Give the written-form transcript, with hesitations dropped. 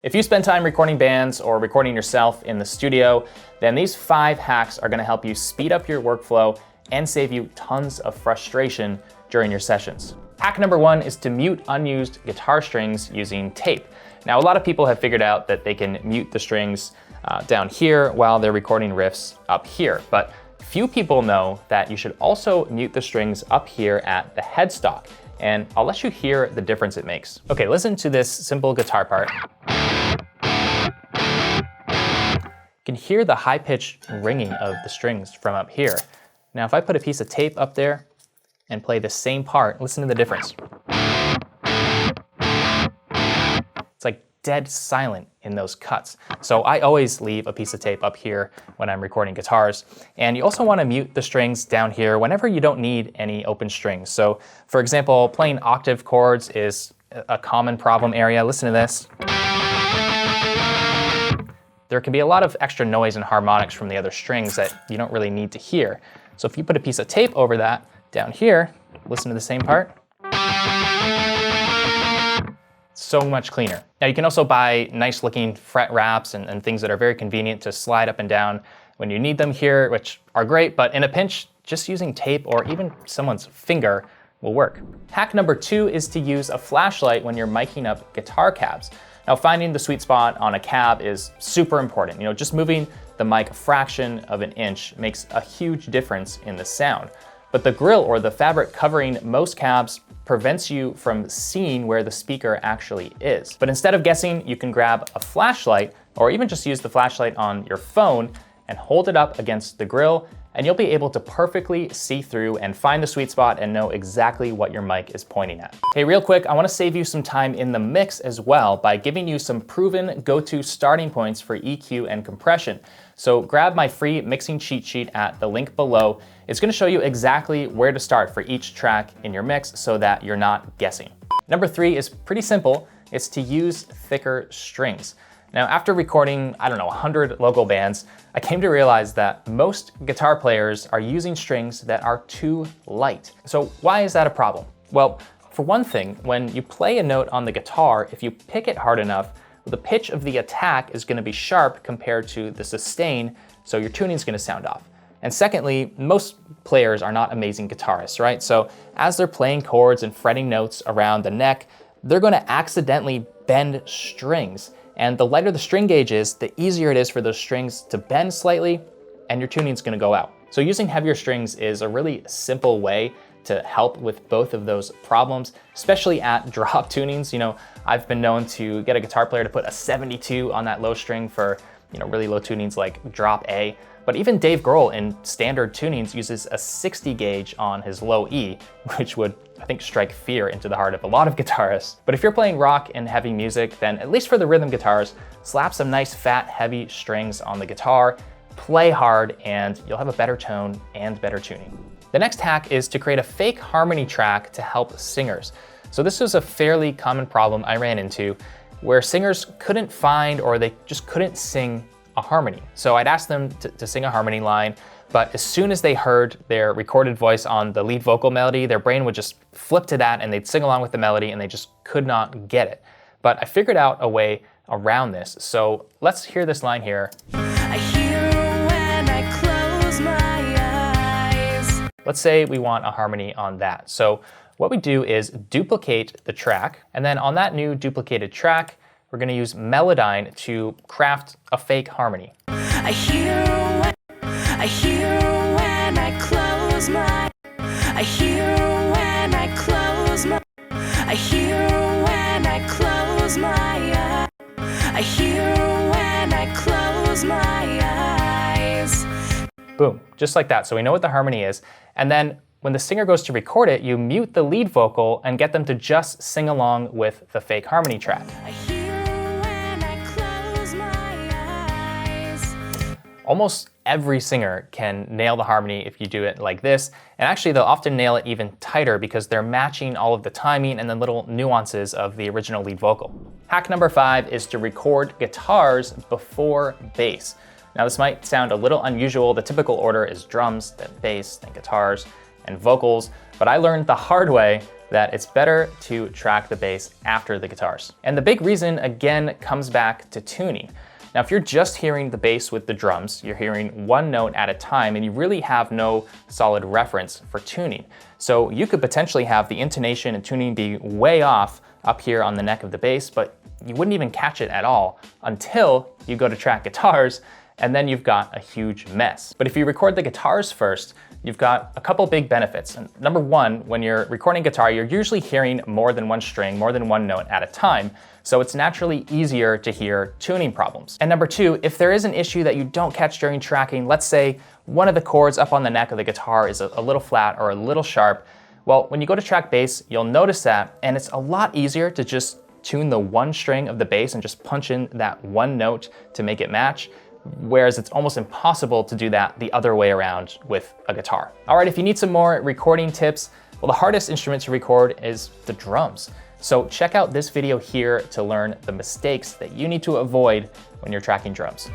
If you spend time recording bands or recording yourself in the studio, then these 5 hacks are gonna help you speed up your workflow and save you tons of frustration during your sessions. Hack number 1 is to mute unused guitar strings using tape. Now, a lot of people have figured out that they can mute the strings down here while they're recording riffs up here, but few people know that you should also mute the strings up here at the headstock, and I'll let you hear the difference it makes. Okay, listen to this simple guitar part. You can hear the high-pitched ringing of the strings from up here. Now, if I put a piece of tape up there and play the same part, listen to the difference. It's like dead silent in those cuts. So I always leave a piece of tape up here when I'm recording guitars. And you also want to mute the strings down here whenever you don't need any open strings. So for example, playing octave chords is a common problem area. Listen to this. There can be a lot of extra noise and harmonics from the other strings that you don't really need to hear. So if you put a piece of tape over that down here, listen to the same part. So much cleaner. Now you can also buy nice looking fret wraps and things that are very convenient to slide up and down when you need them here, which are great, but in a pinch, just using tape or even someone's finger will work. Hack number 2 is to use a flashlight when you're miking up guitar cabs. Now, finding the sweet spot on a cab is super important. You know, just moving the mic a fraction of an inch makes a huge difference in the sound. But the grill or the fabric covering most cabs prevents you from seeing where the speaker actually is. But instead of guessing, you can grab a flashlight or even just use the flashlight on your phone and hold it up against the grill, and you'll be able to perfectly see through and find the sweet spot and know exactly what your mic is pointing at. Hey, real quick, I want to save you some time in the mix as well by giving you some proven go-to starting points for EQ and compression. So grab my free mixing cheat sheet at the link below. It's going to show you exactly where to start for each track in your mix so that you're not guessing. Number 3 is pretty simple. It's to use thicker strings. Now, after recording, 100 local bands, I came to realize that most guitar players are using strings that are too light. So why is that a problem? Well, for one thing, when you play a note on the guitar, if you pick it hard enough, the pitch of the attack is going to be sharp compared to the sustain, so your tuning is going to sound off. And secondly, most players are not amazing guitarists, right? So as they're playing chords and fretting notes around the neck, they're going to accidentally bend strings. And the lighter the string gauge is, the easier it is for those strings to bend slightly, and your tuning's gonna go out. So using heavier strings is a really simple way to help with both of those problems, especially at drop tunings. You know, I've been known to get a guitar player to put a 72 on that low string for, really low tunings like drop A. But even Dave Grohl in standard tunings uses a 60 gauge on his low E, which would, I think, strike fear into the heart of a lot of guitarists. But if you're playing rock and heavy music, then at least for the rhythm guitars, slap some nice fat, heavy strings on the guitar, play hard, and you'll have a better tone and better tuning. The next hack is to create a fake harmony track to help singers. So this was a fairly common problem I ran into where singers couldn't find or they just couldn't sing a harmony. So I'd ask them to sing a harmony line, but as soon as they heard their recorded voice on the lead vocal melody, their brain would just flip to that and they'd sing along with the melody and they just could not get it. But I figured out a way around this. So let's hear this line here. I hear when I close my eyes. Let's say we want a harmony on that. So what we do is duplicate the track, and then on that new duplicated track, we're going to use Melodyne to craft a fake harmony. I hear when I close my I hear when I close my I hear when I close my I hear when I close my eyes. Boom, just like that. So we know what the harmony is. And then when the singer goes to record it, you mute the lead vocal and get them to just sing along with the fake harmony track. Almost every singer can nail the harmony if you do it like this, and actually they'll often nail it even tighter because they're matching all of the timing and the little nuances of the original lead vocal. Hack number 5 is to record guitars before bass. Now this might sound a little unusual. The typical order is drums, then bass, then guitars, and vocals, but I learned the hard way that it's better to track the bass after the guitars. And the big reason, again, comes back to tuning. Now, if you're just hearing the bass with the drums, you're hearing one note at a time, and you really have no solid reference for tuning. So you could potentially have the intonation and tuning be way off up here on the neck of the bass, but you wouldn't even catch it at all until you go to track guitars, and then you've got a huge mess. But if you record the guitars first, you've got a couple big benefits. And number one, when you're recording guitar, you're usually hearing more than one string, more than one note at a time, so it's naturally easier to hear tuning problems. And number two, if there is an issue that you don't catch during tracking, let's say one of the chords up on the neck of the guitar is a little flat or a little sharp, well, when you go to track bass, you'll notice that, and it's a lot easier to just tune the one string of the bass and just punch in that one note to make it match, whereas it's almost impossible to do that the other way around with a guitar. All right, if you need some more recording tips, well, the hardest instrument to record is the drums. So check out this video here to learn the mistakes that you need to avoid when you're tracking drums.